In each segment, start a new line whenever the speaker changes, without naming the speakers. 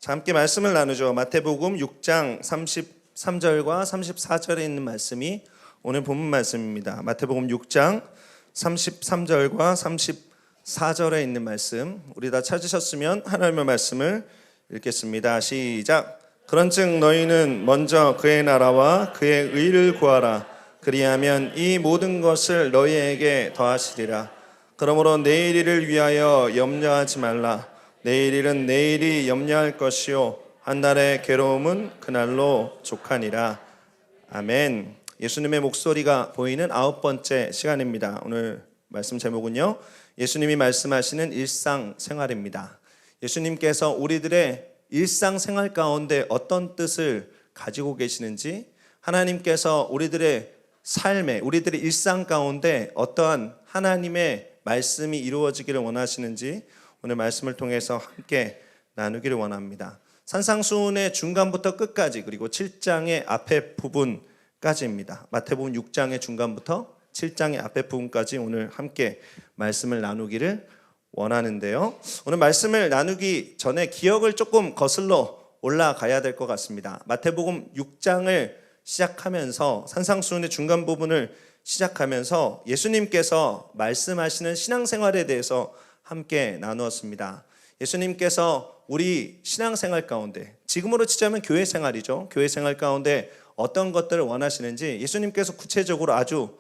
자, 함께 말씀을 나누죠. 마태복음 6장 33절과 34절에 있는 말씀이 오늘 본문 말씀입니다. 마태복음 6장 33절과 34절에 있는 말씀, 우리 다 찾으셨으면 하나님의 말씀을 읽겠습니다. 시작. 그런즉 너희는 먼저 그의 나라와 그의 의를 구하라. 그리하면 이 모든 것을 너희에게 더하시리라. 그러므로 내일 일을 위하여 염려하지 말라. 내일 일은 내일이 염려할 것이요 한 날의 괴로움은 그날로 족하니라. 아멘. 예수님의 목소리가 보이는 9번째 시간입니다. 오늘 말씀 제목은요, 예수님이 말씀하시는 일상생활입니다. 예수님께서 우리들의 일상생활 가운데 어떤 뜻을 가지고 계시는지, 하나님께서 우리들의 삶에, 우리들의 일상 가운데 어떠한 하나님의 말씀이 이루어지기를 원하시는지 오늘 말씀을 통해서 함께 나누기를 원합니다. 산상수훈의 중간부터 끝까지, 그리고 7장의 앞에 부분까지입니다. 마태복음 6장의 중간부터 7장의 앞에 부분까지 오늘 함께 말씀을 나누기를 원하는데요, 오늘 말씀을 나누기 전에 기억을 조금 거슬러 올라가야 될 것 같습니다. 마태복음 6장을 시작하면서, 산상수훈의 중간 부분을 시작하면서 예수님께서 말씀하시는 신앙생활에 대해서 함께 나누었습니다. 예수님께서 우리 신앙생활 가운데, 지금으로 치자면 교회생활이죠, 교회생활 가운데 어떤 것들을 원하시는지 예수님께서 구체적으로 아주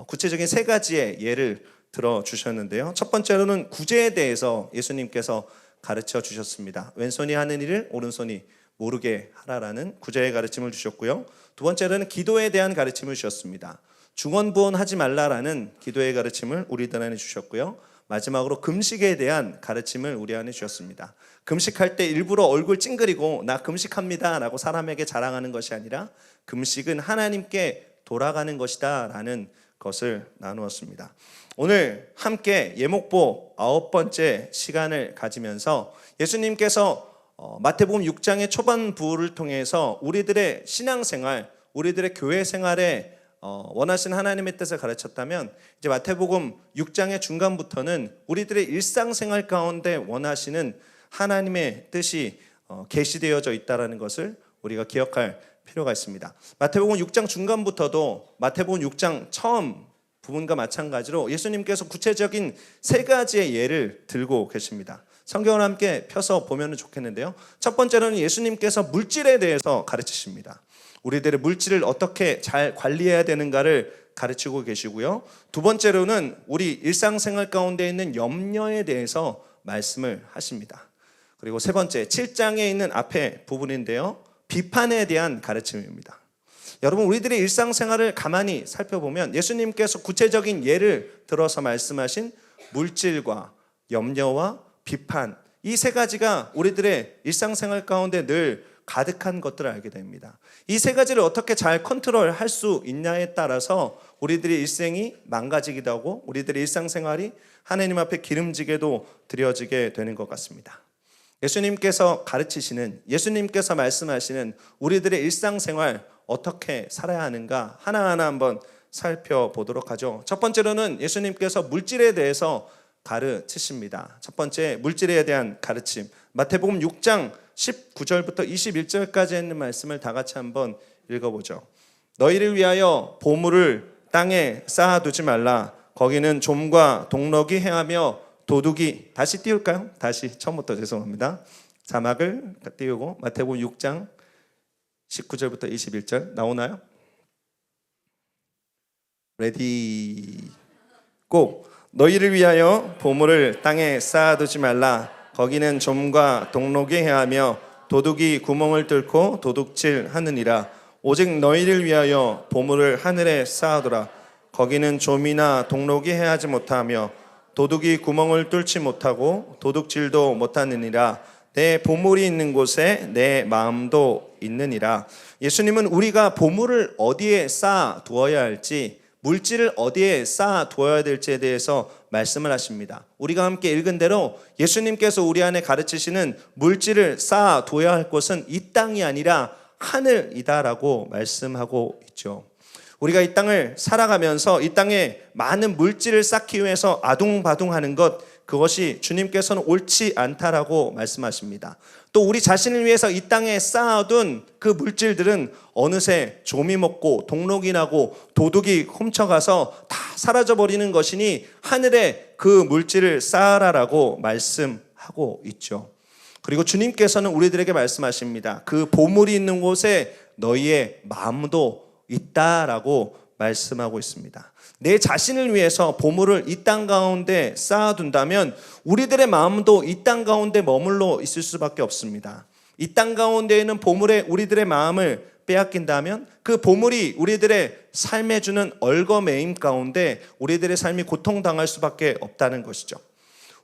구체적인 3가지의 예를 들어주셨는데요, 첫 번째로는 구제에 대해서 예수님께서 가르쳐 주셨습니다. 왼손이 하는 일을 오른손이 모르게 하라라는 구제의 가르침을 주셨고요, 두 번째로는 기도에 대한 가르침을 주셨습니다. 중언부언하지 말라라는 기도의 가르침을 우리들한테 주셨고요, 마지막으로 금식에 대한 가르침을 우리 안에 주셨습니다. 금식할 때 일부러 얼굴 찡그리고 나 금식합니다 라고 사람에게 자랑하는 것이 아니라, 금식은 하나님께 돌아가는 것이다 라는 것을 나누었습니다. 오늘 함께 예목보 9번째 시간을 가지면서 예수님께서 마태복음 6장의 초반부를 통해서 우리들의 신앙생활, 우리들의 교회생활에 원하시는 하나님의 뜻을 가르쳤다면, 이제 마태복음 6장의 중간부터는 우리들의 일상생활 가운데 원하시는 하나님의 뜻이 계시되어져 있다는 것을 우리가 기억할 필요가 있습니다. 마태복음 6장 중간부터도 마태복음 6장 처음 부분과 마찬가지로 예수님께서 구체적인 3가지의 예를 들고 계십니다. 성경을 함께 펴서 보면 좋겠는데요, 첫 번째로는 예수님께서 물질에 대해서 가르치십니다. 우리들의 물질을 어떻게 잘 관리해야 되는가를 가르치고 계시고요, 두 번째로는 우리 일상생활 가운데 있는 염려에 대해서 말씀을 하십니다. 그리고 세 번째, 7장에 있는 앞에 부분인데요, 비판에 대한 가르침입니다. 여러분, 우리들의 일상생활을 가만히 살펴보면 예수님께서 구체적인 예를 들어서 말씀하신 물질과 염려와 비판, 이 3가지가 우리들의 일상생활 가운데 늘 가득한 것들을 알게 됩니다. 이 3가지를 어떻게 잘 컨트롤할 수 있냐에 따라서 우리들의 일생이 망가지기도 하고 우리들의 일상생활이 하나님 앞에 기름지게도 드려지게 되는 것 같습니다. 예수님께서 가르치시는, 예수님께서 말씀하시는 우리들의 일상생활 어떻게 살아야 하는가 하나하나 한번 살펴보도록 하죠. 첫 번째로는 예수님께서 물질에 대해서 가르치십니다. 첫 번째, 물질에 대한 가르침, 마태복음 6장 19절부터 21절까지 있는 말씀을 다 같이 한번 읽어보죠. 너희를 위하여 보물을 땅에 쌓아두지 말라. 거기는 좀과 동럭이 행하며 도둑이, 다시 띄울까요? 다시 처음부터 죄송합니다. 자막을 띄우고 마태복음 6장 19절부터 21절 나오나요? 레디 고! 너희를 위하여 보물을 땅에 쌓아두지 말라. 거기는 좀과 동록이 해하며 도둑이 구멍을 뚫고 도둑질 하느니라. 오직 너희를 위하여 보물을 하늘에 쌓아두라. 거기는 좀이나 동록이 해하지 못하며 도둑이 구멍을 뚫지 못하고 도둑질도 못하느니라. 내 보물이 있는 곳에 내 마음도 있느니라. 예수님은 우리가 보물을 어디에 쌓아 두어야 할지, 물질을 어디에 쌓아 두어야 될지에 대해서 말씀을 하십니다. 우리가 함께 읽은 대로 예수님께서 우리 안에 가르치시는 물질을 쌓아 두어야 할 곳은 이 땅이 아니라 하늘이다라고 말씀하고 있죠. 우리가 이 땅을 살아가면서 이 땅에 많은 물질을 쌓기 위해서 아둥바둥하는 것, 그것이 주님께서는 옳지 않다라고 말씀하십니다. 또 우리 자신을 위해서 이 땅에 쌓아둔 그 물질들은 어느새 좀이 먹고 동록이 나고 도둑이 훔쳐가서 다 사라져버리는 것이니 하늘에 그 물질을 쌓아라라고 말씀하고 있죠. 그리고 주님께서는 우리들에게 말씀하십니다. 그 보물이 있는 곳에 너희의 마음도 있다라고 말씀하고 있습니다. 내 자신을 위해서 보물을 이 땅 가운데 쌓아둔다면 우리들의 마음도 이 땅 가운데 머물러 있을 수밖에 없습니다. 이 땅 가운데 있는 보물에 우리들의 마음을 빼앗긴다면 그 보물이 우리들의 삶에 주는 얼거매임 가운데 우리들의 삶이 고통당할 수밖에 없다는 것이죠.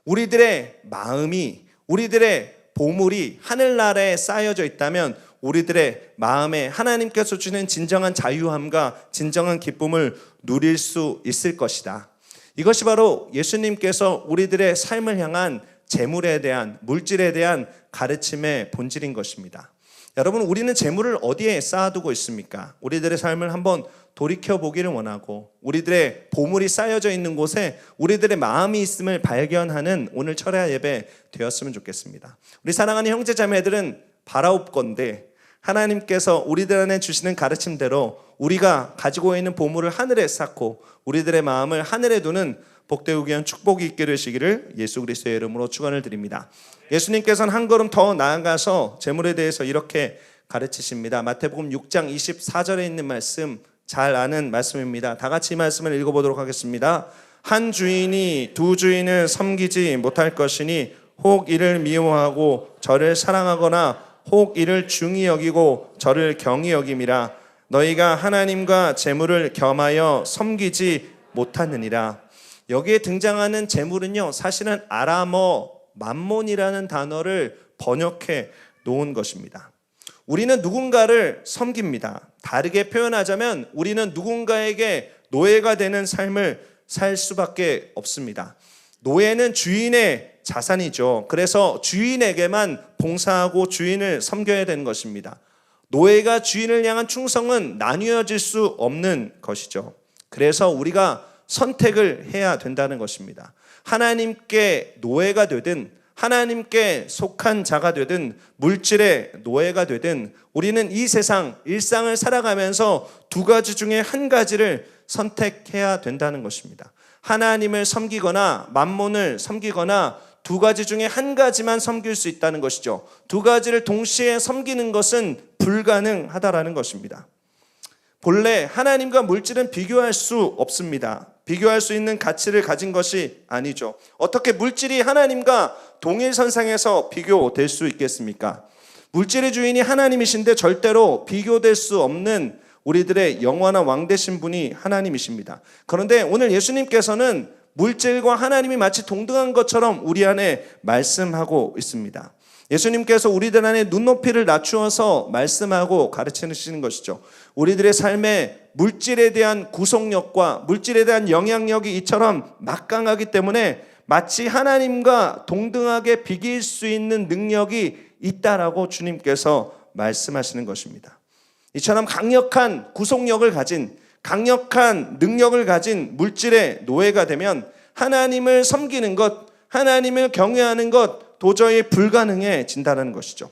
우리들의 마음이, 우리들의 보물이 하늘나라에 쌓여져 있다면 우리들의 마음에 하나님께서 주는 진정한 자유함과 진정한 기쁨을 누릴 수 있을 것이다. 이것이 바로 예수님께서 우리들의 삶을 향한 재물에 대한, 물질에 대한 가르침의 본질인 것입니다. 여러분, 우리는 재물을 어디에 쌓아두고 있습니까? 우리들의 삶을 한번 돌이켜보기를 원하고 우리들의 보물이 쌓여져 있는 곳에 우리들의 마음이 있음을 발견하는 오늘 철야 예배 되었으면 좋겠습니다. 우리 사랑하는 형제자매들은 바라옵건대 하나님께서 우리들 안에 주시는 가르침대로 우리가 가지고 있는 보물을 하늘에 쌓고 우리들의 마음을 하늘에 두는 복되고 귀한 축복이 있게 되시기를 예수 그리스도의 이름으로 축원을 드립니다. 예수님께서는 한 걸음 더 나아가서 재물에 대해서 이렇게 가르치십니다. 마태복음 6장 24절에 있는 말씀, 잘 아는 말씀입니다. 다 같이 이 말씀을 읽어보도록 하겠습니다. 한 주인이 두 주인을 섬기지 못할 것이니 혹 이를 미워하고 저를 사랑하거나 혹 이를 중히 여기고 저를 경히 여김이라. 너희가 하나님과 재물을 겸하여 섬기지 못하느니라. 여기에 등장하는 재물은요, 사실은 아람어 맘몬이라는 단어를 번역해 놓은 것입니다. 우리는 누군가를 섬깁니다. 다르게 표현하자면 우리는 누군가에게 노예가 되는 삶을 살 수밖에 없습니다. 노예는 주인의 자산이죠. 그래서 주인에게만 봉사하고 주인을 섬겨야 되는 것입니다. 노예가 주인을 향한 충성은 나뉘어질 수 없는 것이죠. 그래서 우리가 선택을 해야 된다는 것입니다. 하나님께 노예가 되든 하나님께 속한 자가 되든 물질의 노예가 되든 우리는 이 세상 일상을 살아가면서 두 가지 중에 한 가지를 선택해야 된다는 것입니다. 하나님을 섬기거나 맘몬을 섬기거나 두 가지 중에 한 가지만 섬길 수 있다는 것이죠. 두 가지를 동시에 섬기는 것은 불가능하다라는 것입니다. 본래 하나님과 물질은 비교할 수 없습니다. 비교할 수 있는 가치를 가진 것이 아니죠. 어떻게 물질이 하나님과 동일선상에서 비교될 수 있겠습니까? 물질의 주인이 하나님이신데 절대로 비교될 수 없는 우리들의 영원한 왕 되신 분이 하나님이십니다. 그런데 오늘 예수님께서는 물질과 하나님이 마치 동등한 것처럼 우리 안에 말씀하고 있습니다. 예수님께서 우리들 안에 눈높이를 낮추어서 말씀하고 가르치시는 것이죠. 우리들의 삶에 물질에 대한 구속력과 물질에 대한 영향력이 이처럼 막강하기 때문에 마치 하나님과 동등하게 비길 수 있는 능력이 있다라고 주님께서 말씀하시는 것입니다. 이처럼 강력한 구속력을 가진, 강력한 능력을 가진 물질의 노예가 되면 하나님을 섬기는 것, 하나님을 경외하는 것 도저히 불가능해진다는 것이죠.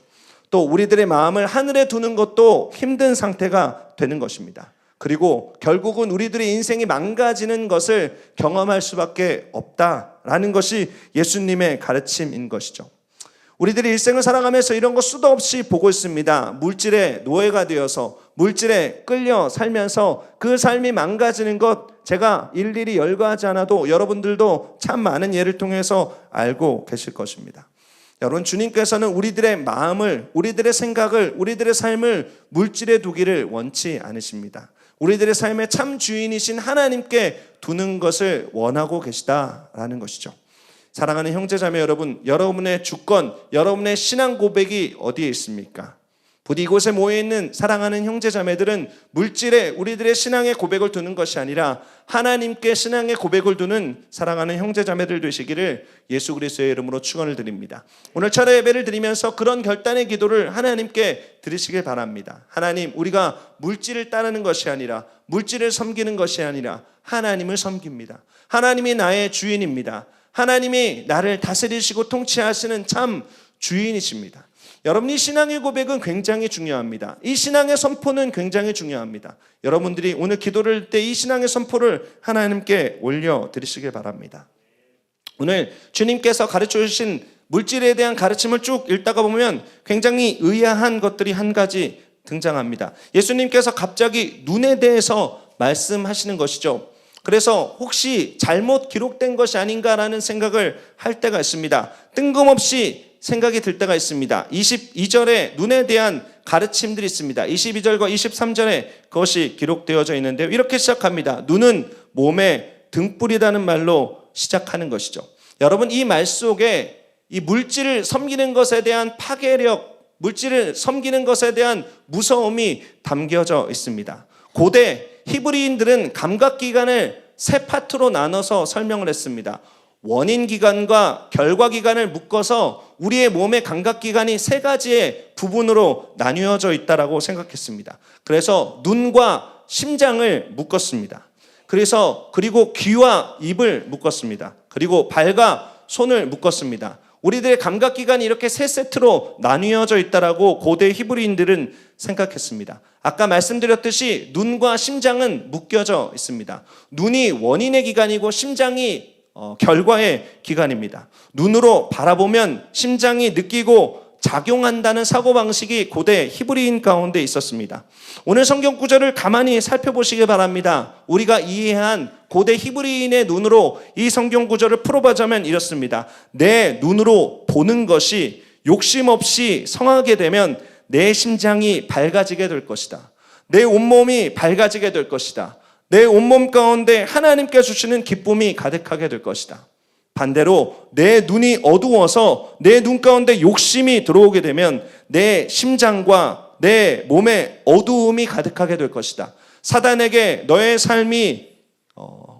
또 우리들의 마음을 하늘에 두는 것도 힘든 상태가 되는 것입니다. 그리고 결국은 우리들의 인생이 망가지는 것을 경험할 수밖에 없다라는 것이 예수님의 가르침인 것이죠. 우리들이 일생을 살아가면서 이런 거 수도 없이 보고 있습니다. 물질의 노예가 되어서 물질에 끌려 살면서 그 삶이 망가지는 것 제가 일일이 열거하지 않아도 여러분들도 참 많은 예를 통해서 알고 계실 것입니다. 여러분, 주님께서는 우리들의 마음을, 우리들의 생각을, 우리들의 삶을 물질에 두기를 원치 않으십니다. 우리들의 삶의 참 주인이신 하나님께 두는 것을 원하고 계시다라는 것이죠. 사랑하는 형제자매 여러분, 여러분의 주권, 여러분의 신앙 고백이 어디에 있습니까? 부디 이곳에 모여있는 사랑하는 형제자매들은 물질에 우리들의 신앙의 고백을 두는 것이 아니라 하나님께 신앙의 고백을 두는 사랑하는 형제자매들 되시기를 예수 그리스도의 이름으로 축원을 드립니다. 오늘 철야 예배를 드리면서 그런 결단의 기도를 하나님께 드리시길 바랍니다. 하나님, 우리가 물질을 따르는 것이 아니라 물질을 섬기는 것이 아니라 하나님을 섬깁니다. 하나님이 나의 주인입니다. 하나님이 나를 다스리시고 통치하시는 참 주인이십니다. 여러분, 이 신앙의 고백은 굉장히 중요합니다. 이 신앙의 선포는 굉장히 중요합니다. 여러분들이 오늘 기도를 할 때 이 신앙의 선포를 하나님께 올려드리시길 바랍니다. 오늘 주님께서 가르쳐 주신 물질에 대한 가르침을 쭉 읽다가 보면 굉장히 의아한 것들이 한 가지 등장합니다. 예수님께서 갑자기 눈에 대해서 말씀하시는 것이죠. 그래서 혹시 잘못 기록된 것이 아닌가라는 생각을 할 때가 있습니다. 뜬금없이 생각이 들 때가 있습니다. 22절에 눈에 대한 가르침들이 있습니다. 22절과 23절에 그것이 기록되어져 있는데요. 이렇게 시작합니다. 눈은 몸의 등불이라는 말로 시작하는 것이죠. 여러분, 이 말 속에 이 물질을 섬기는 것에 대한 파괴력, 물질을 섬기는 것에 대한 무서움이 담겨져 있습니다. 고대 히브리인들은 감각기관을 세 파트로 나눠서 설명을 했습니다. 원인기관과 결과기관을 묶어서 우리의 몸의 감각기관이 세 가지의 부분으로 나뉘어져 있다고 생각했습니다. 그래서 눈과 심장을 묶었습니다. 그리고 귀와 입을 묶었습니다. 그리고 발과 손을 묶었습니다. 우리들의 감각기관이 이렇게 세 세트로 나뉘어져 있다라고 고대 히브리인들은 생각했습니다. 아까 말씀드렸듯이 눈과 심장은 묶여져 있습니다. 눈이 원인의 기관이고 심장이 결과의 기관입니다. 눈으로 바라보면 심장이 느끼고 작용한다는 사고방식이 고대 히브리인 가운데 있었습니다. 오늘 성경 구절을 가만히 살펴보시기 바랍니다. 우리가 이해한 고대 히브리인의 눈으로 이 성경 구절을 풀어보자면 이렇습니다. 내 눈으로 보는 것이 욕심 없이 성하게 되면 내 심장이 밝아지게 될 것이다. 내 온몸이 밝아지게 될 것이다. 내 온몸 가운데 하나님께 주시는 기쁨이 가득하게 될 것이다. 반대로 내 눈이 어두워서 내 눈 가운데 욕심이 들어오게 되면 내 심장과 내 몸에 어두움이 가득하게 될 것이다. 사단에게 너의 삶이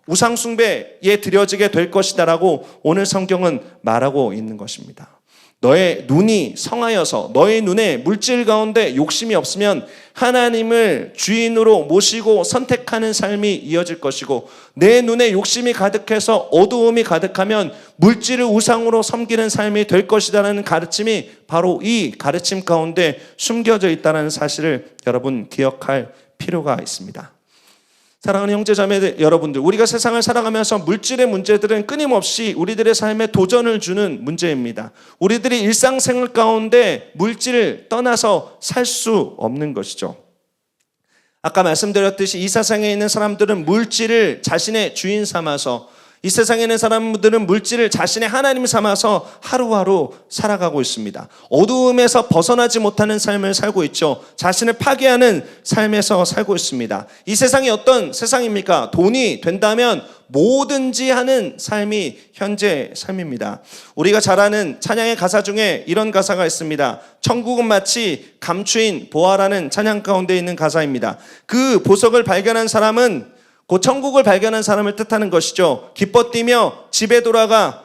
우상 숭배에 드려지게 될 것이다 라고 오늘 성경은 말하고 있는 것입니다. 너의 눈이 성하여서 너의 눈에 물질 가운데 욕심이 없으면 하나님을 주인으로 모시고 선택하는 삶이 이어질 것이고, 내 눈에 욕심이 가득해서 어두움이 가득하면 물질을 우상으로 섬기는 삶이 될 것이라는 가르침이 바로 이 가르침 가운데 숨겨져 있다는 사실을 여러분 기억할 필요가 있습니다. 사랑하는 형제자매 여러분들, 우리가 세상을 살아가면서 물질의 문제들은 끊임없이 우리들의 삶에 도전을 주는 문제입니다. 우리들이 일상생활 가운데 물질을 떠나서 살 수 없는 것이죠. 아까 말씀드렸듯이 이 세상에 있는 사람들은 물질을 자신의 주인 삼아서, 이 세상에 있는 사람들은 물질을 자신의 하나님 삼아서 하루하루 살아가고 있습니다. 어두움에서 벗어나지 못하는 삶을 살고 있죠. 자신을 파괴하는 삶에서 살고 있습니다. 이 세상이 어떤 세상입니까? 돈이 된다면 뭐든지 하는 삶이 현재 삶입니다. 우리가 잘 아는 찬양의 가사 중에 이런 가사가 있습니다. 천국은 마치 감추인 보화라는 찬양 가운데 있는 가사입니다. 그 보석을 발견한 사람은 그 천국을 발견한 사람을 뜻하는 것이죠. 기뻐 뛰며 집에 돌아가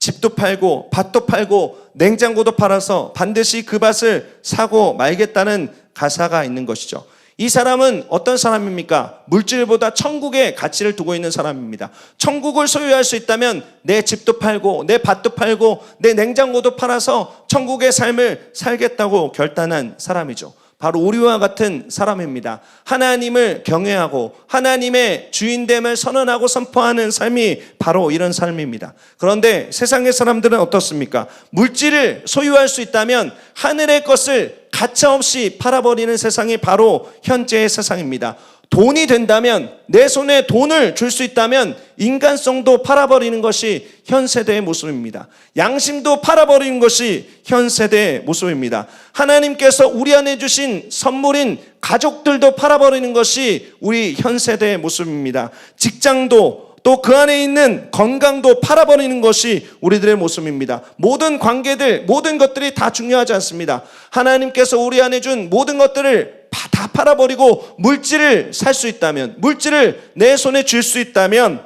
집도 팔고 밭도 팔고 냉장고도 팔아서 반드시 그 밭을 사고 말겠다는 가사가 있는 것이죠. 이 사람은 어떤 사람입니까? 물질보다 천국에 가치를 두고 있는 사람입니다. 천국을 소유할 수 있다면 내 집도 팔고 내 밭도 팔고 내 냉장고도 팔아서 천국의 삶을 살겠다고 결단한 사람이죠. 바로 우리와 같은 사람입니다. 하나님을 경외하고 하나님의 주인됨을 선언하고 선포하는 삶이 바로 이런 삶입니다. 그런데 세상의 사람들은 어떻습니까? 물질을 소유할 수 있다면 하늘의 것을 가차없이 팔아버리는 세상이 바로 현재의 세상입니다. 돈이 된다면, 내 손에 돈을 줄 수 있다면 인간성도 팔아버리는 것이 현 세대의 모습입니다. 양심도 팔아버리는 것이 현 세대의 모습입니다. 하나님께서 우리 안에 주신 선물인 가족들도 팔아버리는 것이 우리 현 세대의 모습입니다. 직장도, 또 그 안에 있는 건강도 팔아버리는 것이 우리들의 모습입니다. 모든 관계들, 모든 것들이 다 중요하지 않습니다. 하나님께서 우리 안에 준 모든 것들을 다 팔아버리고 물질을 살 수 있다면, 물질을 내 손에 줄 수 있다면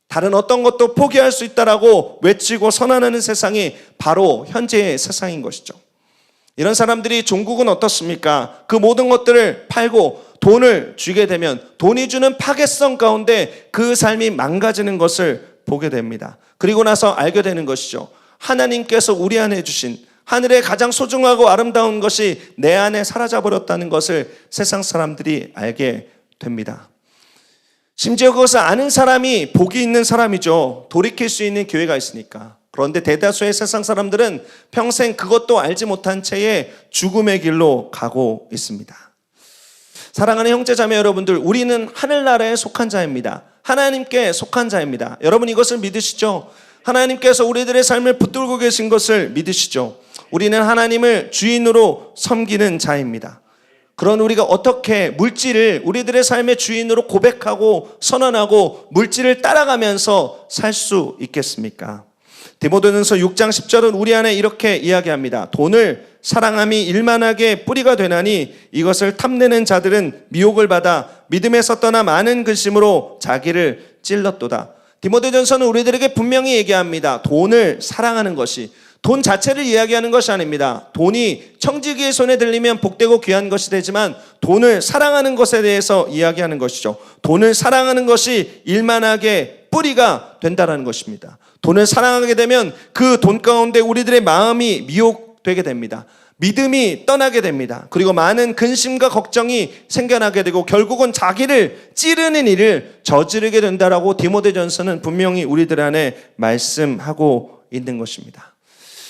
다른 어떤 것도 포기할 수 있다라고 외치고 선언하는 세상이 바로 현재의 세상인 것이죠. 이런 사람들이 종국은 어떻습니까? 그 모든 것들을 팔고 돈을 주게 되면 돈이 주는 파괴성 가운데 그 삶이 망가지는 것을 보게 됩니다. 그리고 나서 알게 되는 것이죠. 하나님께서 우리 안에 주신 하늘의 가장 소중하고 아름다운 것이 내 안에 사라져버렸다는 것을 세상 사람들이 알게 됩니다. 심지어 그것을 아는 사람이 복이 있는 사람이죠. 돌이킬 수 있는 기회가 있으니까. 그런데 대다수의 세상 사람들은 평생 그것도 알지 못한 채에 죽음의 길로 가고 있습니다. 사랑하는 형제자매 여러분들, 우리는 하늘나라에 속한 자입니다. 하나님께 속한 자입니다. 여러분 이것을 믿으시죠? 하나님께서 우리들의 삶을 붙들고 계신 것을 믿으시죠? 우리는 하나님을 주인으로 섬기는 자입니다. 그런 우리가 어떻게 물질을 우리들의 삶의 주인으로 고백하고 선언하고 물질을 따라가면서 살 수 있겠습니까? 디모데전서 6장 10절은 우리 안에 이렇게 이야기합니다. 돈을 사랑함이 일만하게 뿌리가 되나니 이것을 탐내는 자들은 미혹을 받아 믿음에서 떠나 많은 근심으로 자기를 찔렀도다. 디모데전서는 우리들에게 분명히 얘기합니다. 돈을 사랑하는 것이, 돈 자체를 이야기하는 것이 아닙니다. 돈이 청지기의 손에 들리면 복되고 귀한 것이 되지만 돈을 사랑하는 것에 대해서 이야기하는 것이죠. 돈을 사랑하는 것이 일만하게 뿌리가 된다는 것입니다. 돈을 사랑하게 되면 그 돈 가운데 우리들의 마음이 미혹되게 됩니다. 믿음이 떠나게 됩니다. 그리고 많은 근심과 걱정이 생겨나게 되고 결국은 자기를 찌르는 일을 저지르게 된다라고 디모데전서는 분명히 우리들 안에 말씀하고 있는 것입니다.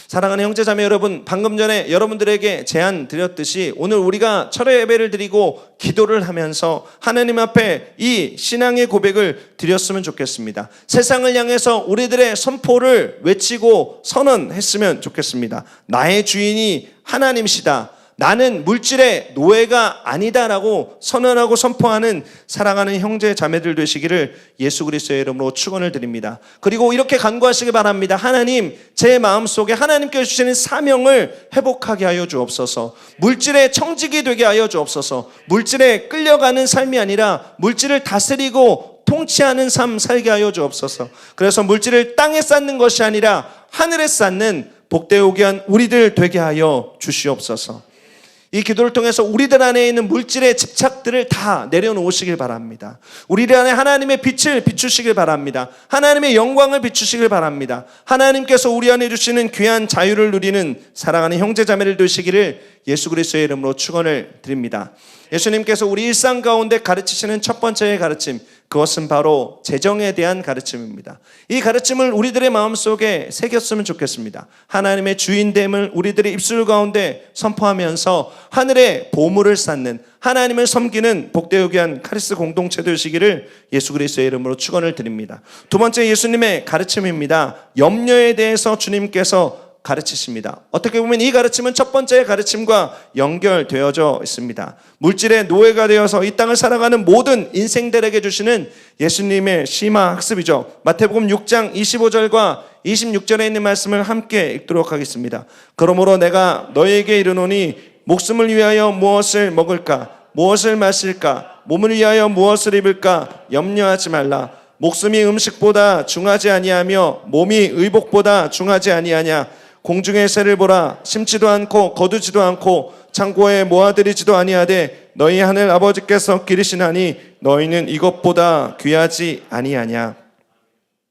사랑하는 형제자매 여러분, 방금 전에 여러분들에게 제안 드렸듯이 오늘 우리가 철회 예배를 드리고 기도를 하면서 하나님 앞에 이 신앙의 고백을 드렸으면 좋겠습니다. 세상을 향해서 우리들의 선포를 외치고 선언했으면 좋겠습니다. 나의 주인이 하나님이시다. 나는 물질의 노예가 아니다라고 선언하고 선포하는 사랑하는 형제 자매들 되시기를 예수 그리스도의 이름으로 축원을 드립니다. 그리고 이렇게 간구하시기 바랍니다. 하나님, 제 마음속에 하나님께서 주시는 사명을 회복하게 하여 주옵소서. 물질의 청직이 되게 하여 주옵소서. 물질에 끌려가는 삶이 아니라 물질을 다스리고 통치하는 삶 살게 하여 주옵소서. 그래서 물질을 땅에 쌓는 것이 아니라 하늘에 쌓는 복되고 귀한 우리들 되게 하여 주시옵소서. 이 기도를 통해서 우리들 안에 있는 물질의 집착들을 다 내려놓으시길 바랍니다. 우리들 안에 하나님의 빛을 비추시길 바랍니다. 하나님의 영광을 비추시길 바랍니다. 하나님께서 우리 안에 주시는 귀한 자유를 누리는 사랑하는 형제자매를 되시기를 예수 그리스도의 이름으로 축원을 드립니다. 예수님께서 우리 일상 가운데 가르치시는 첫 번째의 가르침, 그것은 바로 재정에 대한 가르침입니다. 이 가르침을 우리들의 마음속에 새겼으면 좋겠습니다. 하나님의 주인됨을 우리들의 입술 가운데 선포하면서 하늘의 보물을 쌓는, 하나님을 섬기는 복되고 귀한 카리스 공동체 되시기를 예수 그리스도의 이름으로 축원을 드립니다. 두 번째 예수님의 가르침입니다. 염려에 대해서 주님께서 가르치십니다. 어떻게 보면 이 가르침은 첫 번째 가르침과 연결되어져 있습니다. 물질의 노예가 되어서 이 땅을 살아가는 모든 인생들에게 주시는 예수님의 심화 학습이죠. 마태복음 6장 25절과 26절에 있는 말씀을 함께 읽도록 하겠습니다. 그러므로 내가 너희에게 이르노니 목숨을 위하여 무엇을 먹을까, 무엇을 마실까, 몸을 위하여 무엇을 입을까 염려하지 말라. 목숨이 음식보다 중하지 아니하며 몸이 의복보다 중하지 아니하냐. 공중의 새를 보라. 심지도 않고 거두지도 않고 창고에 모아들이지도 아니하되 너희 하늘 아버지께서 기르시나니 너희는 이것보다 귀하지 아니하냐.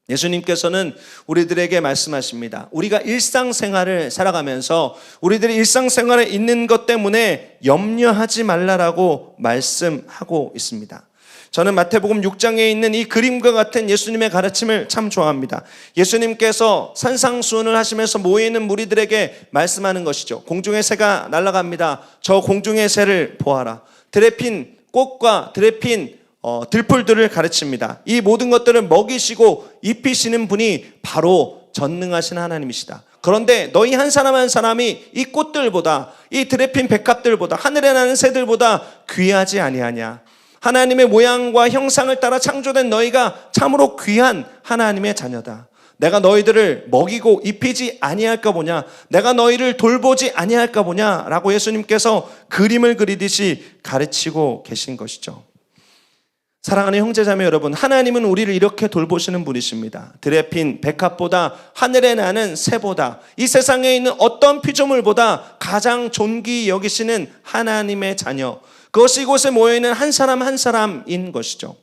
예수님께서는 우리들에게 말씀하십니다. 우리가 일상생활을 살아가면서 우리들이 일상생활에 있는 것 때문에 염려하지 말라라고 말씀하고 있습니다. 저는 마태복음 6장에 있는 이 그림과 같은 예수님의 가르침을 참 좋아합니다. 예수님께서 산상수훈을 하시면서 모이는 무리들에게 말씀하는 것이죠. 공중의 새가 날아갑니다. 저 공중의 새를 보아라. 들에 핀 꽃과 들에 핀 들풀들을 가르칩니다. 이 모든 것들을 먹이시고 입히시는 분이 바로 전능하신 하나님이시다. 그런데 너희 한 사람 한 사람이 이 꽃들보다, 이 들에 핀 백합들보다, 하늘에 나는 새들보다 귀하지 아니하냐. 하나님의 모양과 형상을 따라 창조된 너희가 참으로 귀한 하나님의 자녀다. 내가 너희들을 먹이고 입히지 아니할까 보냐, 내가 너희를 돌보지 아니할까 보냐 라고 예수님께서 그림을 그리듯이 가르치고 계신 것이죠. 사랑하는 형제자매 여러분, 하나님은 우리를 이렇게 돌보시는 분이십니다. 들에 핀 백합보다, 하늘에 나는 새보다, 이 세상에 있는 어떤 피조물보다 가장 존귀 여기시는 하나님의 자녀, 그것이 이곳에 모여있는 한 사람 한 사람인 것이죠.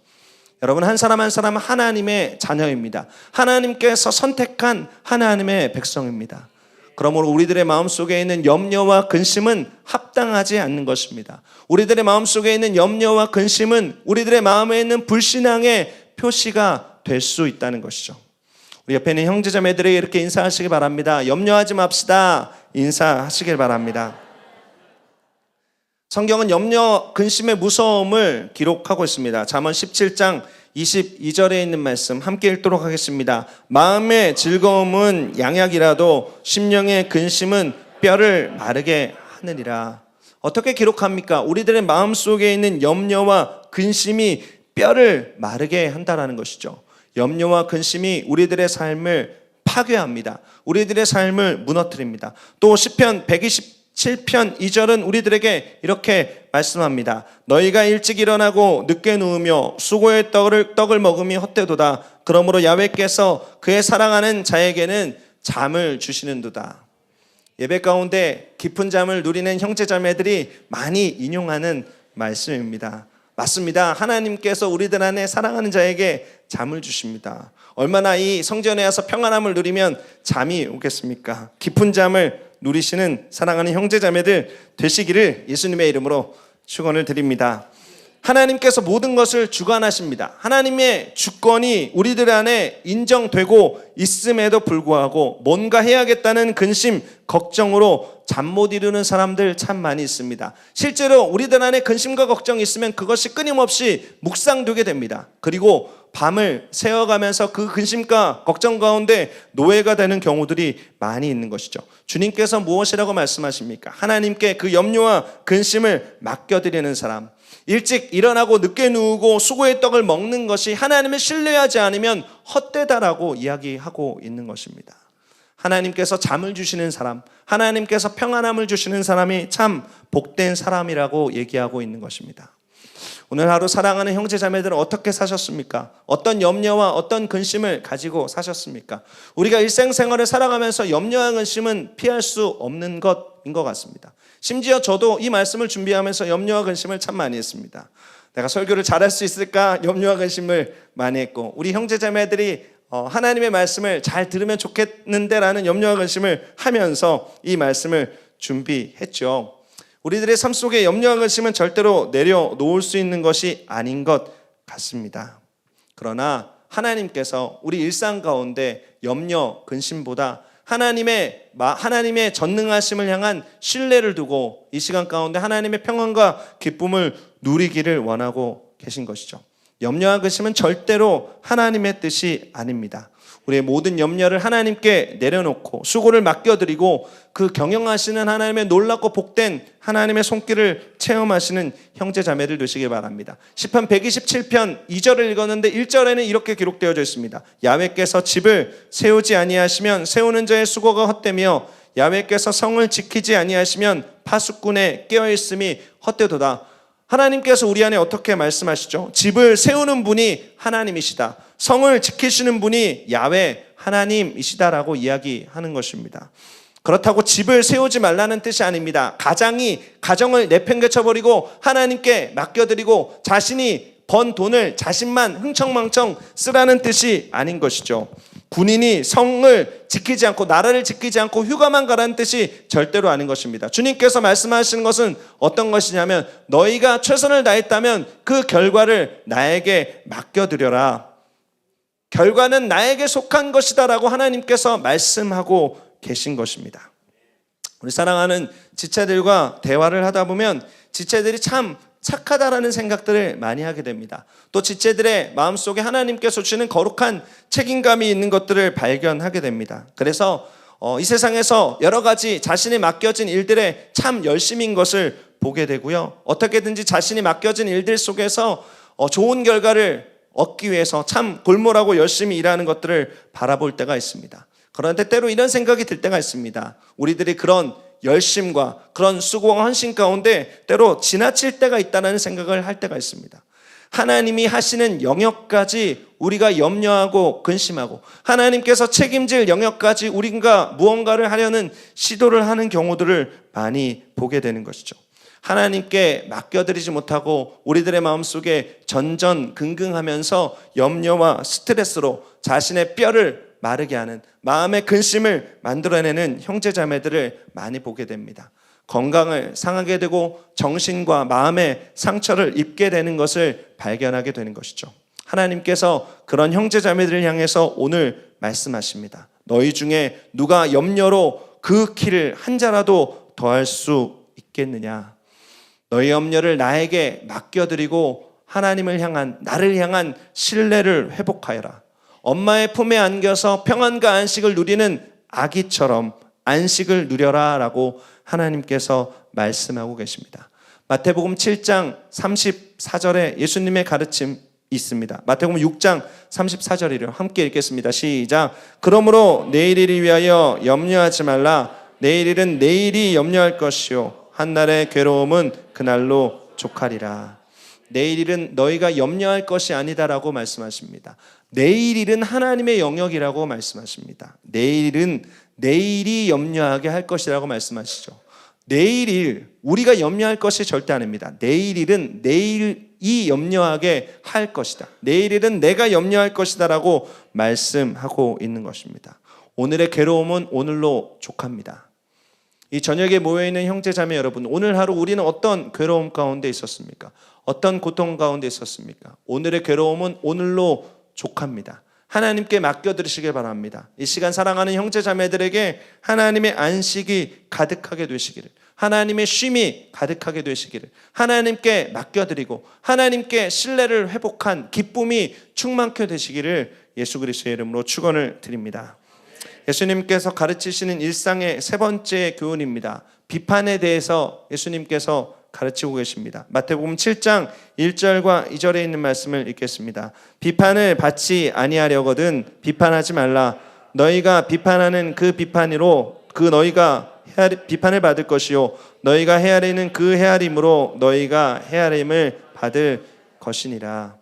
여러분, 한 사람 한 사람은 하나님의 자녀입니다. 하나님께서 선택한 하나님의 백성입니다. 그러므로 우리들의 마음속에 있는 염려와 근심은 합당하지 않는 것입니다. 우리들의 마음속에 있는 염려와 근심은 우리들의 마음에 있는 불신앙의 표시가 될 수 있다는 것이죠. 우리 옆에 있는 형제자매들에게 이렇게 인사하시기 바랍니다. 염려하지 맙시다. 인사하시길 바랍니다. 성경은 염려, 근심의 무서움을 기록하고 있습니다. 잠언 17장 22절에 있는 말씀 함께 읽도록 하겠습니다. 마음의 즐거움은 양약이라도 심령의 근심은 뼈를 마르게 하느니라. 어떻게 기록합니까? 우리들의 마음속에 있는 염려와 근심이 뼈를 마르게 한다는 것이죠. 염려와 근심이 우리들의 삶을 파괴합니다. 우리들의 삶을 무너뜨립니다. 또 시편 127편 2절은 우리들에게 이렇게 말씀합니다. 너희가 일찍 일어나고 늦게 누우며 수고의 떡을 먹음이 헛되도다. 그러므로 야훼께서 그의 사랑하는 자에게는 잠을 주시는도다. 예배 가운데 깊은 잠을 누리는 형제자매들이 많이 인용하는 말씀입니다. 맞습니다. 하나님께서 우리들 안에 사랑하는 자에게 잠을 주십니다. 얼마나 이 성전에 와서 평안함을 누리면 잠이 오겠습니까? 깊은 잠을 누리시는 사랑하는 형제자매들 되시기를 예수님의 이름으로 축원을 드립니다. 하나님께서 모든 것을 주관하십니다. 하나님의 주권이 우리들 안에 인정되고 있음에도 불구하고 뭔가 해야겠다는 근심, 걱정으로 잠 못 이루는 사람들 참 많이 있습니다. 실제로 우리들 안에 근심과 걱정이 있으면 그것이 끊임없이 묵상되게 됩니다. 그리고 밤을 새어가면서 그 근심과 걱정 가운데 노예가 되는 경우들이 많이 있는 것이죠. 주님께서 무엇이라고 말씀하십니까? 하나님께 그 염려와 근심을 맡겨드리는 사람, 일찍 일어나고 늦게 누우고 수고의 떡을 먹는 것이 하나님을 신뢰하지 않으면 헛되다라고 이야기하고 있는 것입니다. 하나님께서 잠을 주시는 사람, 하나님께서 평안함을 주시는 사람이 참 복된 사람이라고 얘기하고 있는 것입니다. 오늘 하루 사랑하는 형제자매들은 어떻게 사셨습니까? 어떤 염려와 어떤 근심을 가지고 사셨습니까? 우리가 일생생활을 살아가면서 염려와 근심은 피할 수 없는 것인 것 같습니다. 심지어 저도 이 말씀을 준비하면서 염려와 근심을 참 많이 했습니다. 내가 설교를 잘할 수 있을까? 염려와 근심을 많이 했고, 우리 형제자매들이 하나님의 말씀을 잘 들으면 좋겠는데라는 염려와 근심을 하면서 이 말씀을 준비했죠. 우리들의 삶 속에 염려와 근심은 절대로 내려놓을 수 있는 것이 아닌 것 같습니다. 그러나 하나님께서 우리 일상 가운데 염려, 근심보다 하나님의 전능하심을 향한 신뢰를 두고 이 시간 가운데 하나님의 평안과 기쁨을 누리기를 원하고 계신 것이죠. 염려와 근심은 절대로 하나님의 뜻이 아닙니다. 우리의 모든 염려를 하나님께 내려놓고 수고를 맡겨드리고 그 경영하시는 하나님의 놀랍고 복된 하나님의 손길을 체험하시는 형제자매들 되시길 바랍니다. 시편 127편 2절을 읽었는데 1절에는 이렇게 기록되어져 있습니다. 야훼께서 집을 세우지 아니하시면 세우는 자의 수고가 헛되며 야훼께서 성을 지키지 아니하시면 파수꾼의 깨어있음이 헛되도다. 하나님께서 우리 안에 어떻게 말씀하시죠? 집을 세우는 분이 하나님이시다. 성을 지키시는 분이 야훼 하나님이시다라고 이야기하는 것입니다. 그렇다고 집을 세우지 말라는 뜻이 아닙니다. 가정을 내팽개쳐버리고 하나님께 맡겨드리고 자신이 번 돈을 자신만 흥청망청 쓰라는 뜻이 아닌 것이죠. 군인이 성을 지키지 않고 나라를 지키지 않고 휴가만 가라는 뜻이 절대로 아닌 것입니다. 주님께서 말씀하시는 것은 어떤 것이냐면 너희가 최선을 다했다면 그 결과를 나에게 맡겨드려라. 결과는 나에게 속한 것이다 라고 하나님께서 말씀하고 계신 것입니다. 우리 사랑하는 지체들과 대화를 하다 보면 지체들이 참 착하다라는 생각들을 많이 하게 됩니다. 또 지체들의 마음속에 하나님께서 주시는 거룩한 책임감이 있는 것들을 발견하게 됩니다. 그래서 이 세상에서 여러 가지 자신이 맡겨진 일들에 참 열심인 것을 보게 되고요. 어떻게든지 자신이 맡겨진 일들 속에서 좋은 결과를 얻기 위해서 참 골몰하고 열심히 일하는 것들을 바라볼 때가 있습니다. 그런데 때로 이런 생각이 들 때가 있습니다. 우리들이 그런 열심과 그런 수고와 헌신 가운데 때로 지나칠 때가 있다는 생각을 할 때가 있습니다. 하나님이 하시는 영역까지 우리가 염려하고 근심하고 하나님께서 책임질 영역까지 우리가 무언가를 하려는 시도를 하는 경우들을 많이 보게 되는 것이죠. 하나님께 맡겨드리지 못하고 우리들의 마음속에 전전긍긍하면서 염려와 스트레스로 자신의 뼈를 마르게 하는 마음의 근심을 만들어내는 형제자매들을 많이 보게 됩니다. 건강을 상하게 되고 정신과 마음의 상처를 입게 되는 것을 발견하게 되는 것이죠. 하나님께서 그런 형제자매들을 향해서 오늘 말씀하십니다. 너희 중에 누가 염려로 그 키를 한 자라도 더할 수 있겠느냐? 너희 염려를 나에게 맡겨드리고 하나님을 향한, 나를 향한 신뢰를 회복하여라. 엄마의 품에 안겨서 평안과 안식을 누리는 아기처럼 안식을 누려라 라고 하나님께서 말씀하고 계십니다. 마태복음 7장 34절에 예수님의 가르침 있습니다. 마태복음 6장 34절이요. 함께 읽겠습니다. 시작. 그러므로 내일을 위하여 염려하지 말라. 내일은 내일이 염려할 것이요 한날의 괴로움은 그날로 족하리라. 내일은 너희가 염려할 것이 아니다라고 말씀하십니다. 내일은 하나님의 영역이라고 말씀하십니다. 내일은 내일이 염려하게 할 것이라고 말씀하시죠. 내일 우리가 염려할 것이 절대 아닙니다. 내일은 내일이 염려하게 할 것이다. 내일은 내가 염려할 것이다 라고 말씀하고 있는 것입니다. 오늘의 괴로움은 오늘로 족합니다. 이 저녁에 모여있는 형제자매 여러분, 오늘 하루 우리는 어떤 괴로움 가운데 있었습니까? 어떤 고통 가운데 있었습니까? 오늘의 괴로움은 오늘로 족합니다. 하나님께 맡겨드리시길 바랍니다. 이 시간 사랑하는 형제자매들에게 하나님의 안식이 가득하게 되시기를, 하나님의 쉼이 가득하게 되시기를, 하나님께 맡겨드리고 하나님께 신뢰를 회복한 기쁨이 충만케 되시기를 예수 그리스도의 이름으로 축원을 드립니다. 예수님께서 가르치시는 일상의 세 번째 교훈입니다. 비판에 대해서 예수님께서 가르치고 계십니다. 마태복음 7장 1절과 2절에 있는 말씀을 읽겠습니다. 비판을 받지 아니하려거든 비판하지 말라. 너희가 비판하는 그 비판으로 그 너희가 비판을 받을 것이요 너희가 헤아리는 그 헤아림으로 너희가 헤아림을 받을 것이니라.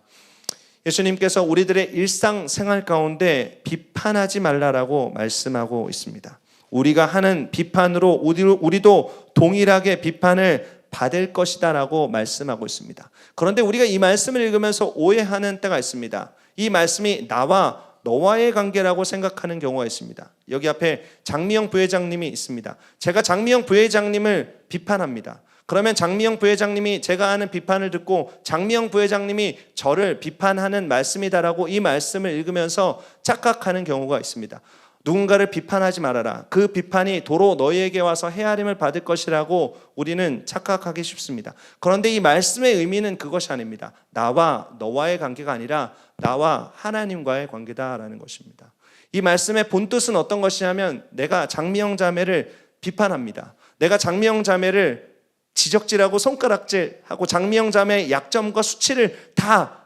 예수님께서 우리들의 일상생활 가운데 비판하지 말라라고 말씀하고 있습니다. 우리가 하는 비판으로 우리도 동일하게 비판을 받을 것이다 라고 말씀하고 있습니다. 그런데 우리가 이 말씀을 읽으면서 오해하는 때가 있습니다. 이 말씀이 나와 너와의 관계라고 생각하는 경우가 있습니다. 여기 앞에 장미영 부회장님이 있습니다. 제가 장미영 부회장님을 비판합니다. 그러면 장미영 부회장님이 제가 하는 비판을 듣고 장미영 부회장님이 저를 비판하는 말씀이다라고 이 말씀을 읽으면서 착각하는 경우가 있습니다. 누군가를 비판하지 말아라. 그 비판이 도로 너희에게 와서 헤아림을 받을 것이라고 우리는 착각하기 쉽습니다. 그런데 이 말씀의 의미는 그것이 아닙니다. 나와 너와의 관계가 아니라 나와 하나님과의 관계다라는 것입니다. 이 말씀의 본뜻은 어떤 것이냐면 내가 장미영 자매를 비판합니다. 내가 장미영 자매를 지적질하고 손가락질하고 장미영 자매의 약점과 수치를 다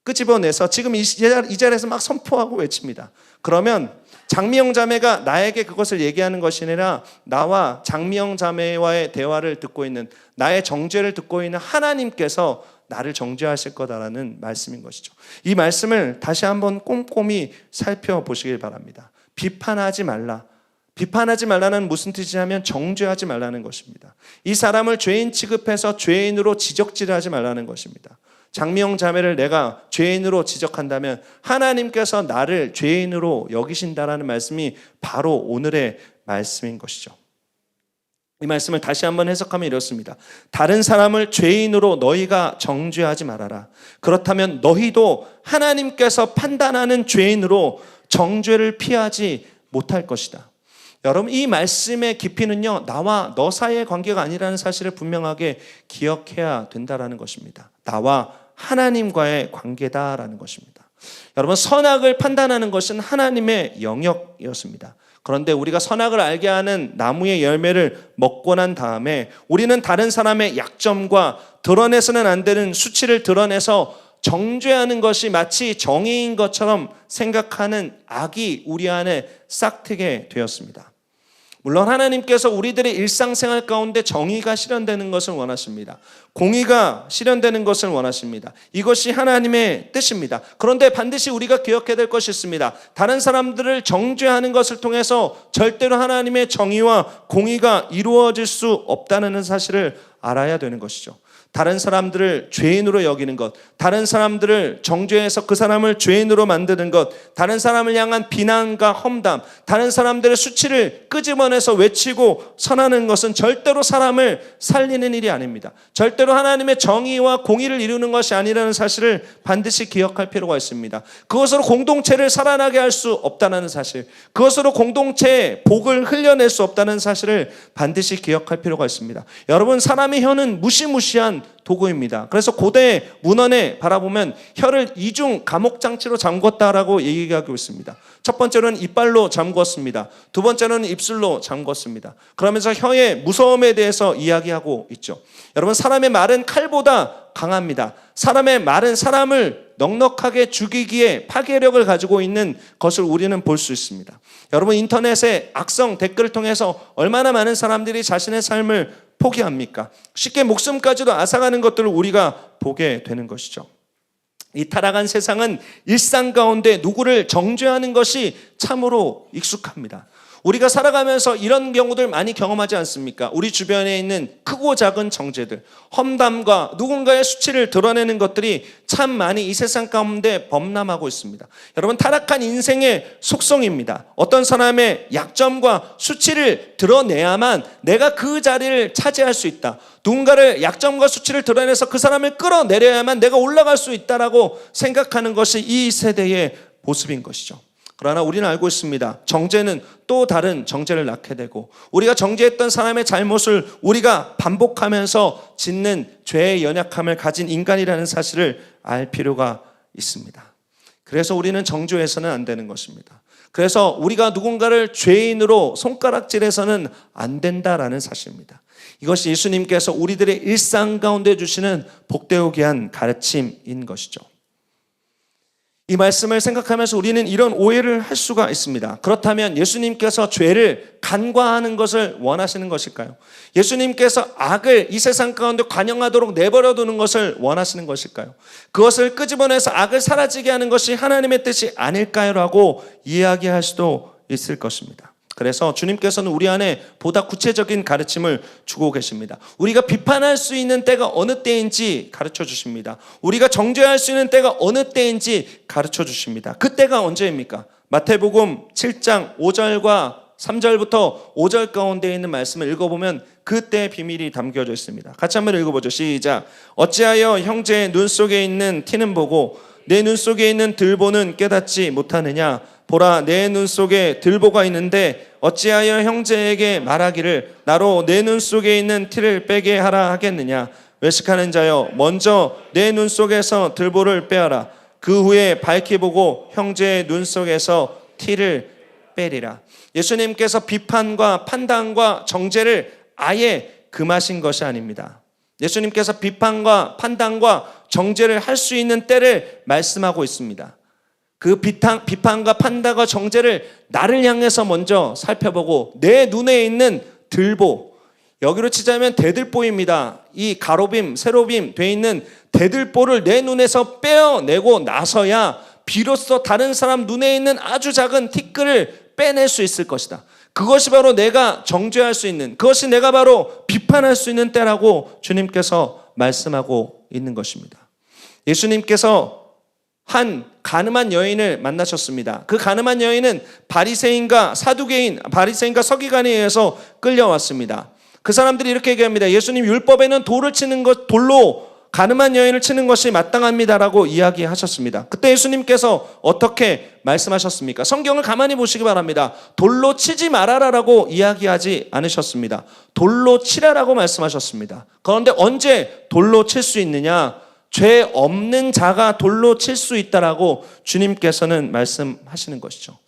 끄집어내서 지금 이 자리에서 막 선포하고 외칩니다. 그러면 장미영 자매가 나에게 그것을 얘기하는 것이 아니라 나와 장미영 자매와의 대화를 듣고 있는, 나의 정죄를 듣고 있는 하나님께서 나를 정죄하실 거다라는 말씀인 것이죠. 이 말씀을 다시 한번 꼼꼼히 살펴보시길 바랍니다. 비판하지 말라. 비판하지 말라는 무슨 뜻이냐면 정죄하지 말라는 것입니다. 이 사람을 죄인 취급해서 죄인으로 지적질하지 말라는 것입니다. 장미영 자매를 내가 죄인으로 지적한다면 하나님께서 나를 죄인으로 여기신다라는 말씀이 바로 오늘의 말씀인 것이죠. 이 말씀을 다시 한번 해석하면 이렇습니다. 다른 사람을 죄인으로 너희가 정죄하지 말아라. 그렇다면 너희도 하나님께서 판단하는 죄인으로 정죄를 피하지 못할 것이다. 여러분, 이 말씀의 깊이는요, 나와 너 사이의 관계가 아니라는 사실을 분명하게 기억해야 된다라는 것입니다. 나와 하나님과의 관계다라는 것입니다. 여러분, 선악을 판단하는 것은 하나님의 영역이었습니다. 그런데 우리가 선악을 알게 하는 나무의 열매를 먹고 난 다음에 우리는 다른 사람의 약점과 드러내서는 안 되는 수치를 드러내서 정죄하는 것이 마치 정의인 것처럼 생각하는 악이 우리 안에 싹트게 되었습니다. 물론 하나님께서 우리들의 일상생활 가운데 정의가 실현되는 것을 원하십니다. 공의가 실현되는 것을 원하십니다. 이것이 하나님의 뜻입니다. 그런데 반드시 우리가 기억해야 될 것이 있습니다. 다른 사람들을 정죄하는 것을 통해서 절대로 하나님의 정의와 공의가 이루어질 수 없다는 사실을 알아야 되는 것이죠. 다른 사람들을 죄인으로 여기는 것, 다른 사람들을 정죄해서 그 사람을 죄인으로 만드는 것, 다른 사람을 향한 비난과 험담, 다른 사람들의 수치를 끄집어내서 외치고 선하는 것은 절대로 사람을 살리는 일이 아닙니다. 절대로 하나님의 정의와 공의를 이루는 것이 아니라는 사실을 반드시 기억할 필요가 있습니다. 그것으로 공동체를 살아나게 할 수 없다는 사실, 그것으로 공동체의 복을 흘려낼 수 없다는 사실을 반드시 기억할 필요가 있습니다. 여러분, 사람의 혀는 무시무시한 도구입니다. 그래서 고대 문헌에 바라보면 혀를 이중 감옥장치로 잠궜다라고 얘기하고 있습니다. 첫 번째로는 이빨로 잠궜습니다. 두 번째로는 입술로 잠궜습니다. 그러면서 혀의 무서움에 대해서 이야기하고 있죠. 여러분, 사람의 말은 칼보다 강합니다. 사람의 말은 사람을 넉넉하게 죽이기에 파괴력을 가지고 있는 것을 우리는 볼 수 있습니다. 여러분, 인터넷의 악성 댓글을 통해서 얼마나 많은 사람들이 자신의 삶을 포기합니까? 쉽게 목숨까지도 앗아가는 것들을 우리가 보게 되는 것이죠. 이 타락한 세상은 일상 가운데 누구를 정죄하는 것이 참으로 익숙합니다. 우리가 살아가면서 이런 경우들 많이 경험하지 않습니까? 우리 주변에 있는 크고 작은 정죄들, 험담과 누군가의 수치를 드러내는 것들이 참 많이 이 세상 가운데 범람하고 있습니다. 여러분, 타락한 인생의 속성입니다. 어떤 사람의 약점과 수치를 드러내야만 내가 그 자리를 차지할 수 있다. 누군가를 약점과 수치를 드러내서 그 사람을 끌어내려야만 내가 올라갈 수 있다라고 생각하는 것이 이 세대의 모습인 것이죠. 그러나 우리는 알고 있습니다. 정죄는 또 다른 정죄를 낳게 되고, 우리가 정죄했던 사람의 잘못을 우리가 반복하면서 짓는 죄의 연약함을 가진 인간이라는 사실을 알 필요가 있습니다. 그래서 우리는 정죄해서는 안 되는 것입니다. 그래서 우리가 누군가를 죄인으로 손가락질해서는 안 된다라는 사실입니다. 이것이 예수님께서 우리들의 일상 가운데 주시는 복되고 귀한 가르침인 것이죠. 이 말씀을 생각하면서 우리는 이런 오해를 할 수가 있습니다. 그렇다면 예수님께서 죄를 간과하는 것을 원하시는 것일까요? 예수님께서 악을 이 세상 가운데 관영하도록 내버려 두는 것을 원하시는 것일까요? 그것을 끄집어내서 악을 사라지게 하는 것이 하나님의 뜻이 아닐까요? 라고 이야기할 수도 있을 것입니다. 그래서 주님께서는 우리 안에 보다 구체적인 가르침을 주고 계십니다. 우리가 비판할 수 있는 때가 어느 때인지 가르쳐 주십니다. 우리가 정죄할 수 있는 때가 어느 때인지 가르쳐 주십니다. 그 때가 언제입니까? 마태복음 7장 5절과 3절부터 5절 가운데 있는 말씀을 읽어보면 그때의 비밀이 담겨져 있습니다. 같이 한번 읽어보죠. 시작. 어찌하여 형제의 눈 속에 있는 티는 보고 내 눈 속에 있는 들보는 깨닫지 못하느냐? 보라, 내 눈 속에 들보가 있는데 어찌하여 형제에게 말하기를 나로 내 눈 속에 있는 티를 빼게 하라 하겠느냐? 외식하는 자여, 먼저 내 눈 속에서 들보를 빼어라. 그 후에 밝히 보고 형제의 눈 속에서 티를 빼리라. 예수님께서 비판과 판단과 정죄를 아예 금하신 것이 아닙니다. 예수님께서 비판과 판단과 정죄를 할 수 있는 때를 말씀하고 있습니다. 그 비판과 판단과 정죄를 나를 향해서 먼저 살펴보고 내 눈에 있는 들보, 여기로 치자면 대들보입니다. 이 가로빔, 세로빔 돼 있는 대들보를 내 눈에서 빼어내고 나서야 비로소 다른 사람 눈에 있는 아주 작은 티끌을 빼낼 수 있을 것이다. 그것이 바로 내가 정죄할 수 있는, 그것이 내가 바로 비판할 수 있는 때라고 주님께서 말씀하고 있는 것입니다. 예수님께서 한 가늠한 여인을 만나셨습니다. 그 가늠한 여인은 바리새인과 사두개인, 바리새인과 서기관에 의해서 끌려왔습니다. 그 사람들이 이렇게 얘기합니다. 예수님, 율법에는 돌로 가늠한 여인을 치는 것이 마땅합니다라고 이야기하셨습니다. 그때 예수님께서 어떻게 말씀하셨습니까? 성경을 가만히 보시기 바랍니다. 돌로 치지 말아라라고 이야기하지 않으셨습니다. 돌로 치라라고 말씀하셨습니다. 그런데 언제 돌로 칠 수 있느냐? 죄 없는 자가 돌로 칠 수 있다라고 주님께서는 말씀하시는 것이죠.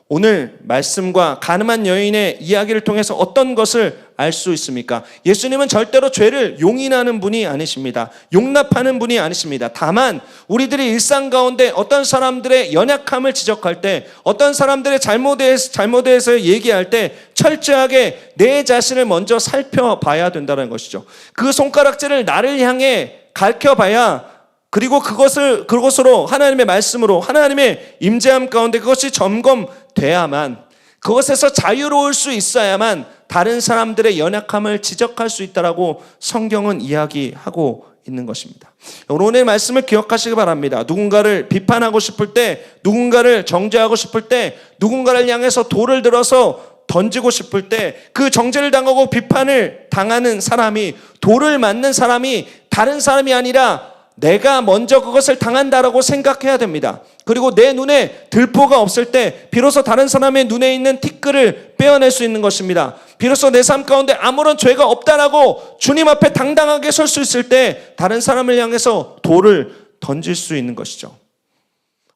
오늘 말씀과 가늠한 여인의 이야기를 통해서 어떤 것을 알 수 있습니까? 예수님은 절대로 죄를 용인하는 분이 아니십니다. 용납하는 분이 아니십니다. 다만 우리들이 일상 가운데 어떤 사람들의 연약함을 지적할 때, 어떤 사람들의 잘못에 대해서 얘기할 때 철저하게 내 자신을 먼저 살펴봐야 된다는 것이죠. 그 손가락질을 나를 향해 가르쳐봐야, 그리고 그것으로 하나님의 말씀으로 하나님의 임재함 가운데 그것이 점검돼야만, 그것에서 자유로울 수 있어야만 다른 사람들의 연약함을 지적할 수 있다라고 성경은 이야기하고 있는 것입니다. 오늘 말씀을 기억하시기 바랍니다. 누군가를 비판하고 싶을 때, 누군가를 정죄하고 싶을 때, 누군가를 향해서 돌을 들어서 던지고 싶을 때, 그 정죄를 당하고 비판을 당하는 사람이, 돌을 맞는 사람이 다른 사람이 아니라 내가 먼저 그것을 당한다라고 생각해야 됩니다. 그리고 내 눈에 들보가 없을 때 비로소 다른 사람의 눈에 있는 티끌을 빼어낼 수 있는 것입니다. 비로소 내 삶 가운데 아무런 죄가 없다라고 주님 앞에 당당하게 설 수 있을 때 다른 사람을 향해서 돌을 던질 수 있는 것이죠.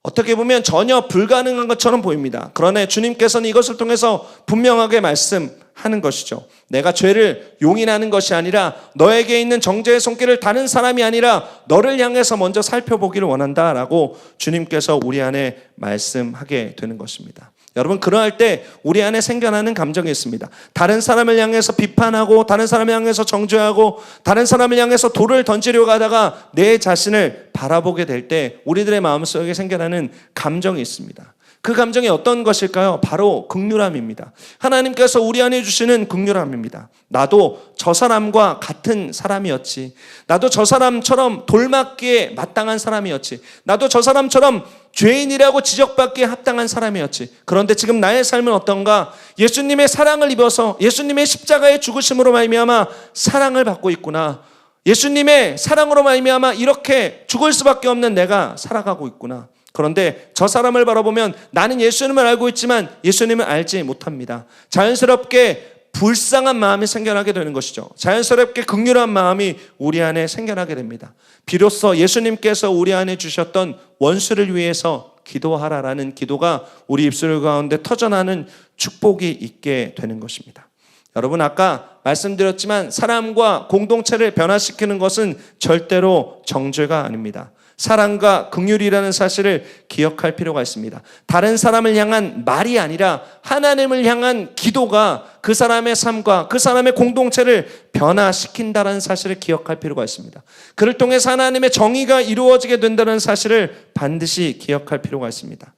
어떻게 보면 전혀 불가능한 것처럼 보입니다. 그러나 주님께서는 이것을 통해서 분명하게 말씀하는 것이죠. 내가 죄를 용인하는 것이 아니라 너에게 있는 정죄의 손길을 다른 사람이 아니라 너를 향해서 먼저 살펴보기를 원한다라고 주님께서 우리 안에 말씀하게 되는 것입니다. 여러분, 그러할 때 우리 안에 생겨나는 감정이 있습니다. 다른 사람을 향해서 비판하고, 다른 사람을 향해서 정죄하고, 다른 사람을 향해서 돌을 던지려고 하다가 내 자신을 바라보게 될 때 우리들의 마음속에 생겨나는 감정이 있습니다. 그 감정이 어떤 것일까요? 바로 긍휼함입니다. 하나님께서 우리 안에 주시는 긍휼함입니다. 나도 저 사람과 같은 사람이었지. 나도 저 사람처럼 돌맞기에 마땅한 사람이었지. 나도 저 사람처럼 죄인이라고 지적받기에 합당한 사람이었지. 그런데 지금 나의 삶은 어떤가? 예수님의 사랑을 입어서 예수님의 십자가의 죽으심으로 말미암아 사랑을 받고 있구나. 예수님의 사랑으로 말미암아 이렇게 죽을 수밖에 없는 내가 살아가고 있구나. 그런데 저 사람을 바라보면 나는 예수님을 알고 있지만 예수님을 알지 못합니다. 자연스럽게 불쌍한 마음이 생겨나게 되는 것이죠. 자연스럽게 긍휼한 마음이 우리 안에 생겨나게 됩니다. 비로소 예수님께서 우리 안에 주셨던 원수를 위해서 기도하라라는 기도가 우리 입술 가운데 터져나는 축복이 있게 되는 것입니다. 여러분, 아까 말씀드렸지만 사람과 공동체를 변화시키는 것은 절대로 정죄가 아닙니다. 사랑과 긍휼이라는 사실을 기억할 필요가 있습니다. 다른 사람을 향한 말이 아니라 하나님을 향한 기도가 그 사람의 삶과 그 사람의 공동체를 변화시킨다는 사실을 기억할 필요가 있습니다. 그를 통해서 하나님의 정의가 이루어지게 된다는 사실을 반드시 기억할 필요가 있습니다.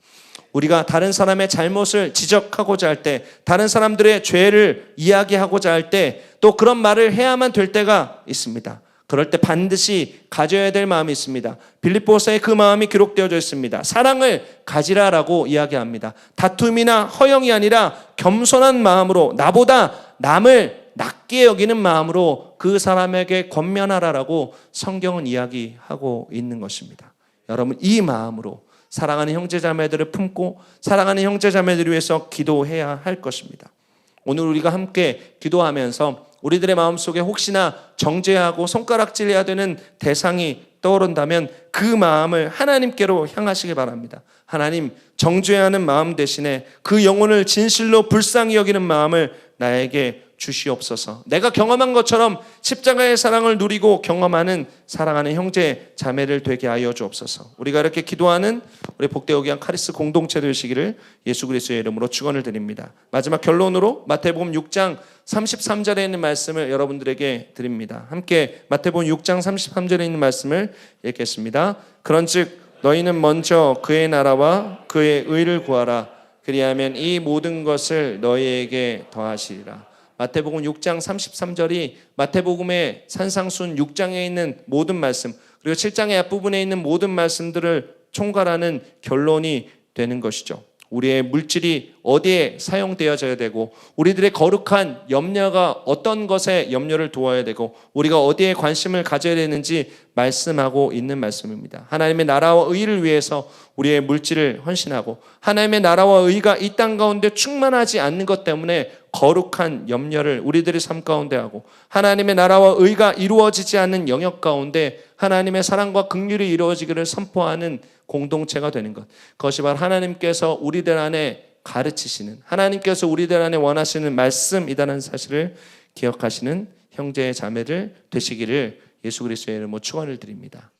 우리가 다른 사람의 잘못을 지적하고자 할 때, 다른 사람들의 죄를 이야기하고자 할 때 또 그런 말을 해야만 될 때가 있습니다. 그럴 때 반드시 가져야 될 마음이 있습니다. 빌립보서에 그 마음이 기록되어져 있습니다. 사랑을 가지라라고 이야기합니다. 다툼이나 허영이 아니라 겸손한 마음으로, 나보다 남을 낮게 여기는 마음으로 그 사람에게 권면하라라고 성경은 이야기하고 있는 것입니다. 여러분, 이 마음으로 사랑하는 형제자매들을 품고 사랑하는 형제자매들을 위해서 기도해야 할 것입니다. 오늘 우리가 함께 기도하면서 우리들의 마음속에 혹시나 정죄하고 손가락질해야 되는 대상이 떠오른다면 그 마음을 하나님께로 향하시기 바랍니다. 하나님, 정죄하는 마음 대신에 그 영혼을 진실로 불쌍히 여기는 마음을 나에게 주시옵소서. 내가 경험한 것처럼 십자가의 사랑을 누리고 경험하는 사랑하는 형제 자매를 되게 하여 주옵소서. 우리가 이렇게 기도하는 우리 복되오기한 카리스 공동체 되시기를 예수 그리스도의 이름으로 축원을 드립니다. 마지막 결론으로 마태복음 6장 33절에 있는 말씀을 여러분들에게 드립니다. 함께 마태복음 6장 33절에 있는 말씀을 읽겠습니다. 그런즉 너희는 먼저 그의 나라와 그의 의를 구하라. 그리하면 이 모든 것을 너희에게 더하시리라. 마태복음 6장 33절이 마태복음의 산상순 6장에 있는 모든 말씀, 그리고 7장의 앞부분에 있는 모든 말씀들을 총괄하는 결론이 되는 것이죠. 우리의 물질이 어디에 사용되어져야 되고, 우리들의 거룩한 염려가 어떤 것에 염려를 두어야 되고, 우리가 어디에 관심을 가져야 되는지 말씀하고 있는 말씀입니다. 하나님의 나라와 의를 위해서 우리의 물질을 헌신하고, 하나님의 나라와 의가 이 땅 가운데 충만하지 않는 것 때문에 거룩한 염려를 우리들의 삶 가운데 하고, 하나님의 나라와 의가 이루어지지 않는 영역 가운데 하나님의 사랑과 긍휼이 이루어지기를 선포하는 공동체가 되는 것, 그것이 바로 하나님께서 우리들 안에 가르치시는, 하나님께서 우리들 안에 원하시는 말씀이라는 사실을 기억하시는 형제 자매들 되시기를 예수 그리스도의 이름으로 축원을 드립니다.